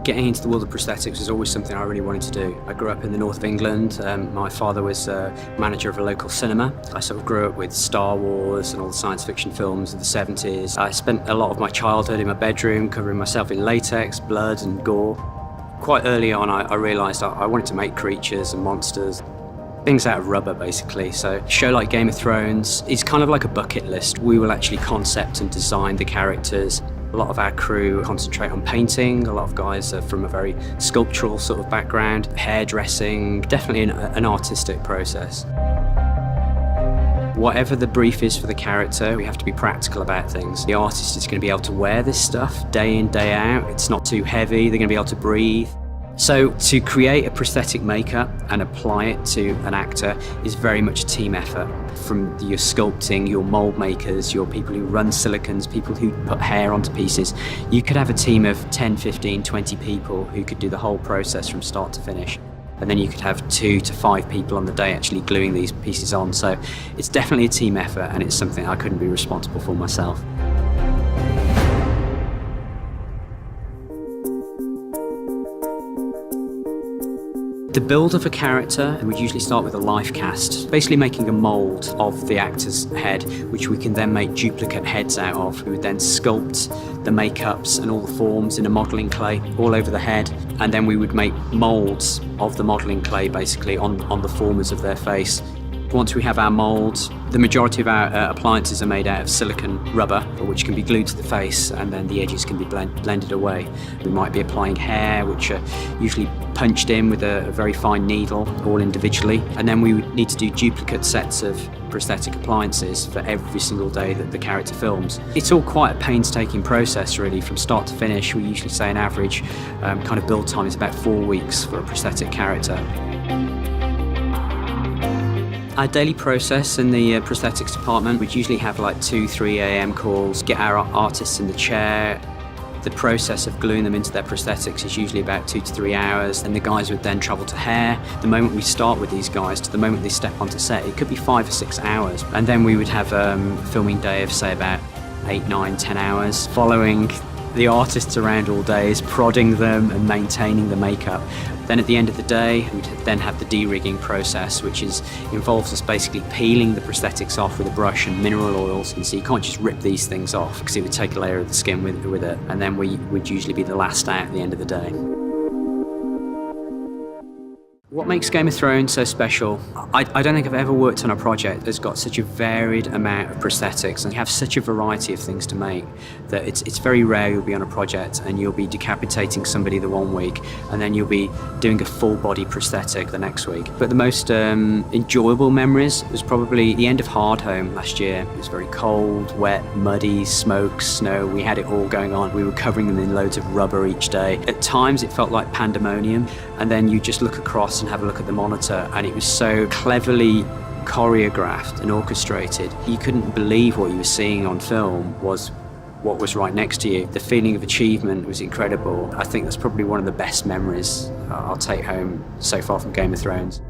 Getting into the world of prosthetics was always something I really wanted to do. I grew up in the north of England. My father was manager of a local cinema. I sort of grew up with Star Wars and all the science fiction films of the 70s. I spent a lot of my childhood in my bedroom covering myself in latex, blood and gore. Quite early on I realised I wanted to make creatures and monsters. Things out of rubber, basically. So a show like Game of Thrones is kind of like a bucket list. We will actually concept and design the characters. A lot of our crew concentrate on painting. A lot of guys are from a very sculptural sort of background, hairdressing, definitely an artistic process. Whatever the brief is for the character, we have to be practical about things. The artist is going to be able to wear this stuff day in, day out. It's not too heavy, they're going to be able to breathe. So to create a prosthetic makeup and apply it to an actor is very much a team effort. From your sculpting, your mold makers, your people who run silicons, people who put hair onto pieces. You could have a team of 10, 15, 20 people who could do the whole process from start to finish. And then you could have 2 to 5 people on the day actually gluing these pieces on. So it's definitely a team effort, and it's something I couldn't be responsible for myself. The build of a character would usually start with a life cast, basically making a mould of the actor's head, which we can then make duplicate heads out of. We would then sculpt the makeups and all the forms in a modelling clay all over the head, and then we would make moulds of the modelling clay basically on the formers of their face. Once we have our moulds, the majority of our appliances are made out of silicone rubber, which can be glued to the face, and then the edges can be blended away. We might be applying hair, which are usually punched in with a very fine needle, all individually. And then we would need to do duplicate sets of prosthetic appliances for every single day that the character films. It's all quite a painstaking process, really, from start to finish. We usually say an average kind of build time is about 4 weeks for a prosthetic character. Our daily process in the prosthetics department, we'd usually have like 2-3 a.m. calls, get our artists in the chair. The process of gluing them into their prosthetics is usually about 2 to 3 hours, and the guys would then travel to hair. The moment we start with these guys to the moment they step onto set, it could be 5 or 6 hours. And then we would have a filming day of say about 8, 9, 10 hours, following the artists around all day, is prodding them and maintaining the makeup. Then at the end of the day, we'd then have the de-rigging process, which involves us basically peeling the prosthetics off with a brush and mineral oils. And so you can't just rip these things off because it would take a layer of the skin with it. And then we would usually be the last out at the end of the day. What makes Game of Thrones so special? I don't think I've ever worked on a project that's got such a varied amount of prosthetics and have such a variety of things to make that it's very rare you'll be on a project and you'll be decapitating somebody the one week and then you'll be doing a full body prosthetic the next week. But the most enjoyable memories was probably the end of Hard Home last year. It was very cold, wet, muddy, smoke, snow. We had it all going on. We were covering them in loads of rubber each day. At times it felt like pandemonium, and then you just look across and have a look at the monitor, and it was so cleverly choreographed and orchestrated. You couldn't believe what you were seeing on film was what was right next to you. The feeling of achievement was incredible. I think that's probably one of the best memories I'll take home so far from Game of Thrones.